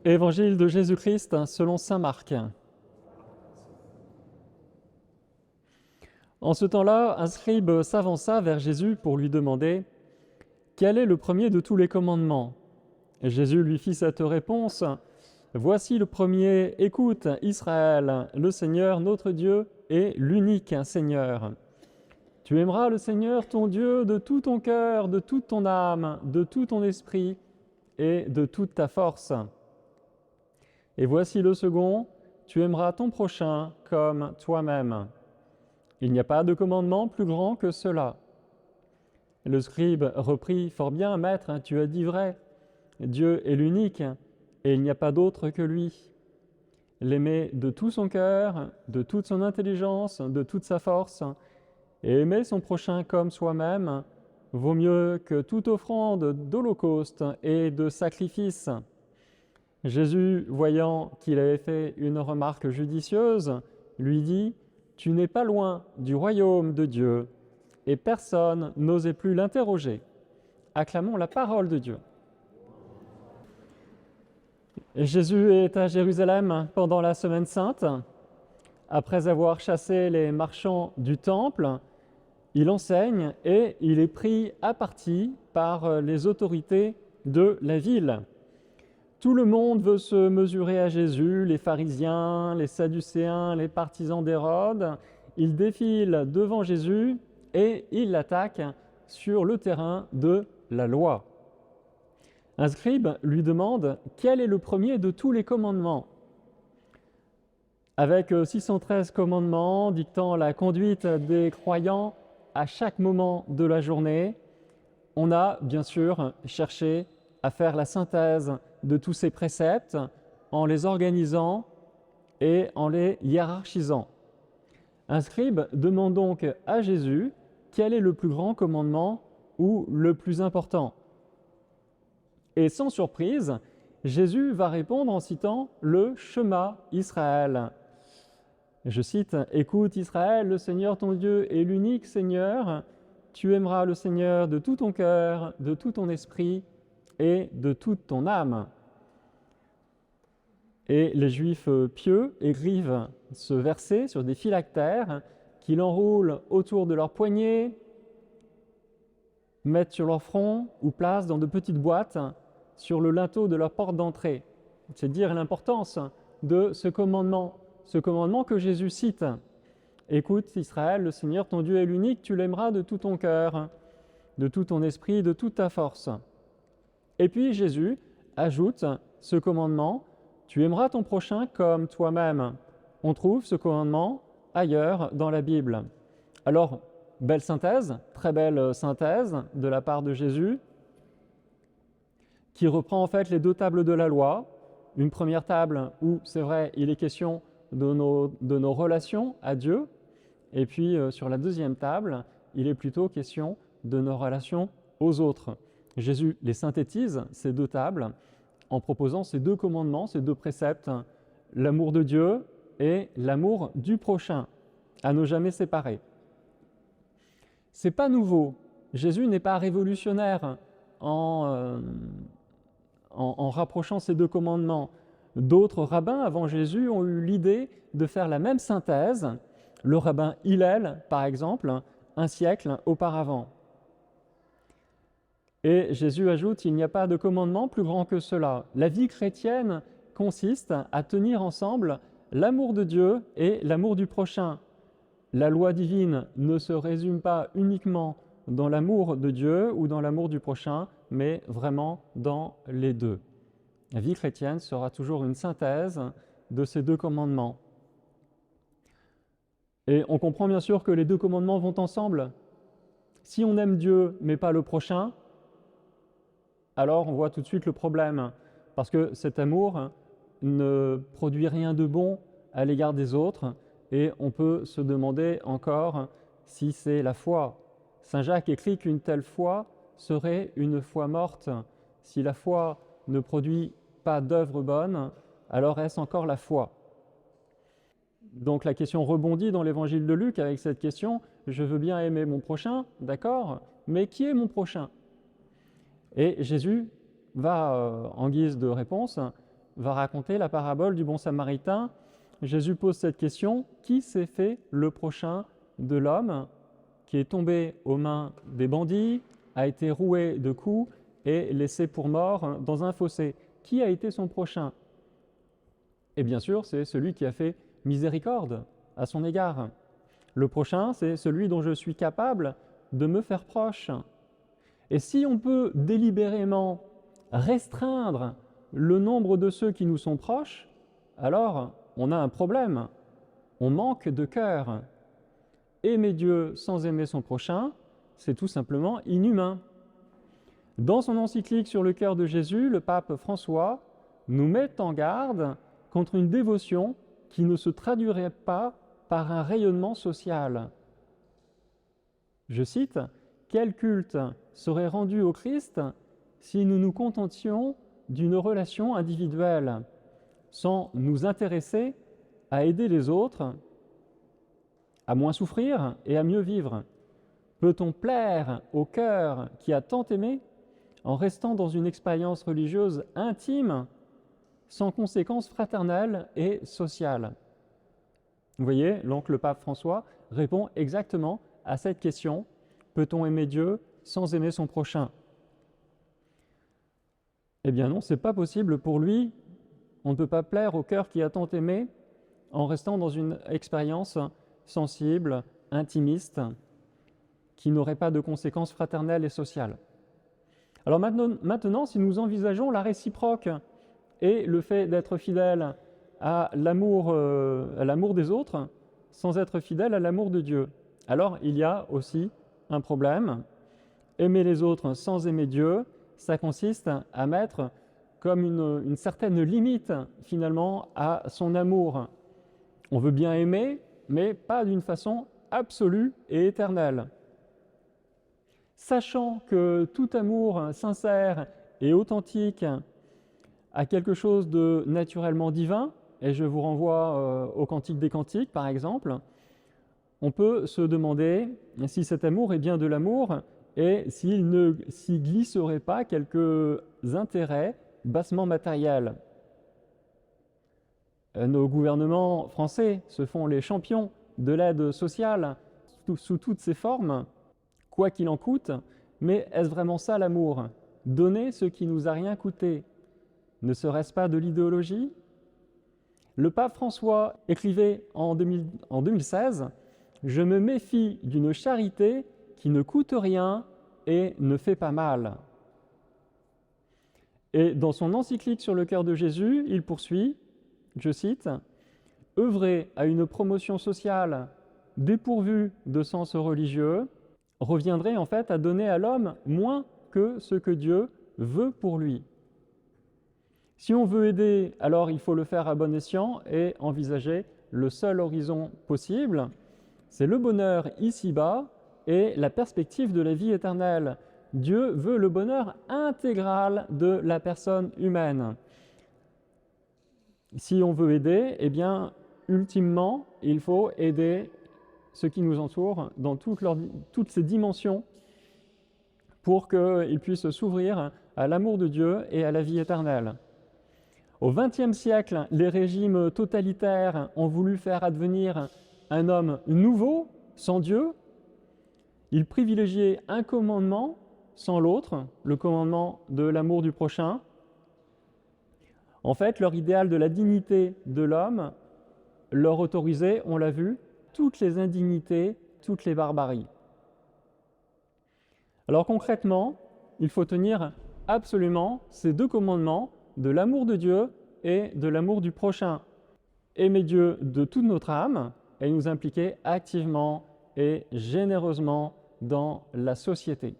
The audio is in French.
Évangile de Jésus-Christ selon saint Marc. En ce temps-là, un scribe s'avança vers Jésus pour lui demander « Quel est le premier de tous les commandements ?» Et Jésus lui fit cette réponse « Voici le premier, écoute Israël, le Seigneur notre Dieu est l'unique Seigneur. Tu aimeras le Seigneur ton Dieu de tout ton cœur, de toute ton âme, de tout ton esprit et de toute ta force. Et voici le second, tu aimeras ton prochain comme toi-même. Il n'y a pas de commandement plus grand que cela. » Le scribe reprit « Fort bien, maître, tu as dit vrai. Dieu est l'unique et il n'y a pas d'autre que lui. L'aimer de tout son cœur, de toute son intelligence, de toute sa force, et aimer son prochain comme soi-même, vaut mieux que toute offrande d'holocauste et de sacrifice. » Jésus, voyant qu'il avait fait une remarque judicieuse, lui dit « Tu n'es pas loin du royaume de Dieu. » Et personne n'osait plus l'interroger. Acclamons la parole de Dieu. Et Jésus est à Jérusalem pendant la Semaine Sainte. Après avoir chassé les marchands du temple, il enseigne et il est pris à partie par les autorités de la ville. Tout le monde veut se mesurer à Jésus, les pharisiens, les sadducéens, les partisans d'Hérode. Ils défilent devant Jésus et ils l'attaquent sur le terrain de la loi. Un scribe lui demande quel est le premier de tous les commandements. Avec 613 commandements dictant la conduite des croyants à chaque moment de la journée, on a bien sûr cherché à faire la synthèse de tous ces préceptes en les organisant et en les hiérarchisant. Un scribe demande donc à Jésus quel est le plus grand commandement ou le plus important. Et sans surprise, Jésus va répondre en citant le Shema Israël. Je cite « Écoute Israël, le Seigneur ton Dieu est l'unique Seigneur. Tu aimeras le Seigneur de tout ton cœur, de tout ton esprit et de toute ton âme. » Et les Juifs pieux écrivent ce verset sur des phylactères qu'ils enroulent autour de leurs poignets, mettent sur leur front ou placent dans de petites boîtes sur le linteau de leur porte d'entrée. C'est dire l'importance de ce commandement que Jésus cite. Écoute Israël, le Seigneur ton Dieu est l'unique, tu l'aimeras de tout ton cœur, de tout ton esprit, de toute ta force. Et puis Jésus ajoute ce commandement, tu aimeras ton prochain comme toi-même. On trouve ce commandement ailleurs dans la Bible. Alors, belle synthèse, très belle synthèse de la part de Jésus, qui reprend en fait les deux tables de la loi. Une première table où, c'est vrai, il est question de nos relations à Dieu, et puis sur la deuxième table, il est plutôt question de nos relations aux autres. Jésus les synthétise, ces deux tables, en proposant ces deux commandements, ces deux préceptes, l'amour de Dieu et l'amour du prochain, à ne jamais séparer. C'est pas nouveau. Jésus n'est pas révolutionnaire en rapprochant ces deux commandements. D'autres rabbins avant Jésus ont eu l'idée de faire la même synthèse, le rabbin Hillel, par exemple, un siècle auparavant. Et Jésus ajoute, il n'y a pas de commandement plus grand que cela. La vie chrétienne consiste à tenir ensemble l'amour de Dieu et l'amour du prochain. La loi divine ne se résume pas uniquement dans l'amour de Dieu ou dans l'amour du prochain, mais vraiment dans les deux. La vie chrétienne sera toujours une synthèse de ces deux commandements. Et on comprend bien sûr que les deux commandements vont ensemble. Si on aime Dieu mais pas le prochain, alors on voit tout de suite le problème, parce que cet amour ne produit rien de bon à l'égard des autres, et on peut se demander encore si c'est la foi. Saint Jacques écrit qu'une telle foi serait une foi morte. Si la foi ne produit pas d'œuvre bonne, alors est-ce encore la foi? Donc la question rebondit dans l'évangile de Luc avec cette question, je veux bien aimer mon prochain, d'accord, mais qui est mon prochain? Et Jésus va, en guise de réponse, va raconter la parabole du bon samaritain. Jésus pose cette question: qui s'est fait le prochain de l'homme qui est tombé aux mains des bandits, a été roué de coups et laissé pour mort dans un fossé? Qui a été son prochain? Et bien sûr, c'est celui qui a fait miséricorde à son égard. Le prochain, c'est celui dont je suis capable de me faire proche. Et si on peut délibérément restreindre le nombre de ceux qui nous sont proches, alors on a un problème. On manque de cœur. Aimer Dieu sans aimer son prochain, c'est tout simplement inhumain. Dans son encyclique sur le cœur de Jésus, le pape François nous met en garde contre une dévotion qui ne se traduirait pas par un rayonnement social. Je cite: « Quel culte serait rendu au Christ si nous nous contentions d'une relation individuelle, sans nous intéresser à aider les autres, à moins souffrir et à mieux vivre? Peut-on plaire au cœur qui a tant aimé en restant dans une expérience religieuse intime, sans conséquences fraternelles et sociales ?» Vous voyez, donc le pape François répond exactement à cette question: peut-on aimer Dieu sans aimer son prochain? Eh bien non, ce n'est pas possible pour lui. On ne peut pas plaire au cœur qui a tant aimé en restant dans une expérience sensible, intimiste, qui n'aurait pas de conséquences fraternelles et sociales. Alors maintenant, si nous envisageons la réciproque et le fait d'être fidèle à l'amour des autres sans être fidèle à l'amour de Dieu, alors il y a aussi un problème. Aimer les autres sans aimer Dieu, ça consiste à mettre comme une certaine limite finalement à son amour. On veut bien aimer, mais pas d'une façon absolue et éternelle. Sachant que tout amour sincère et authentique a quelque chose de naturellement divin, et je vous renvoie au Cantique des Cantiques par exemple, on peut se demander si cet amour est bien de l'amour et s'il ne s'y glisserait pas quelques intérêts bassement matériels. Nos gouvernements français se font les champions de l'aide sociale sous toutes ses formes, quoi qu'il en coûte, mais est-ce vraiment ça l'amour? Donner ce qui nous a rien coûté, ne serait-ce pas de l'idéologie? Le pape François écrivait en 2016 « Je me méfie d'une charité qui ne coûte rien et ne fait pas mal ». Et dans son encyclique sur le cœur de Jésus, il poursuit, je cite, « Œuvrer à une promotion sociale dépourvue de sens religieux reviendrait en fait à donner à l'homme moins que ce que Dieu veut pour lui. Si on veut aider, alors il faut le faire à bon escient et envisager le seul horizon possible, c'est le bonheur ici-bas et la perspective de la vie éternelle. Dieu veut le bonheur intégral de la personne humaine. Si on veut aider, eh bien, ultimement, il faut aider ceux qui nous entourent dans toutes ces dimensions pour qu'ils puissent s'ouvrir à l'amour de Dieu et à la vie éternelle. Au XXe siècle, les régimes totalitaires ont voulu faire advenir un homme nouveau, sans Dieu. Ils privilégiaient un commandement sans l'autre, le commandement de l'amour du prochain. En fait, leur idéal de la dignité de l'homme leur autorisait, on l'a vu, toutes les indignités, toutes les barbaries. Alors concrètement, il faut tenir absolument ces deux commandements de l'amour de Dieu et de l'amour du prochain. Aimer Dieu de toute notre âme et nous impliquer activement et généreusement dans la société.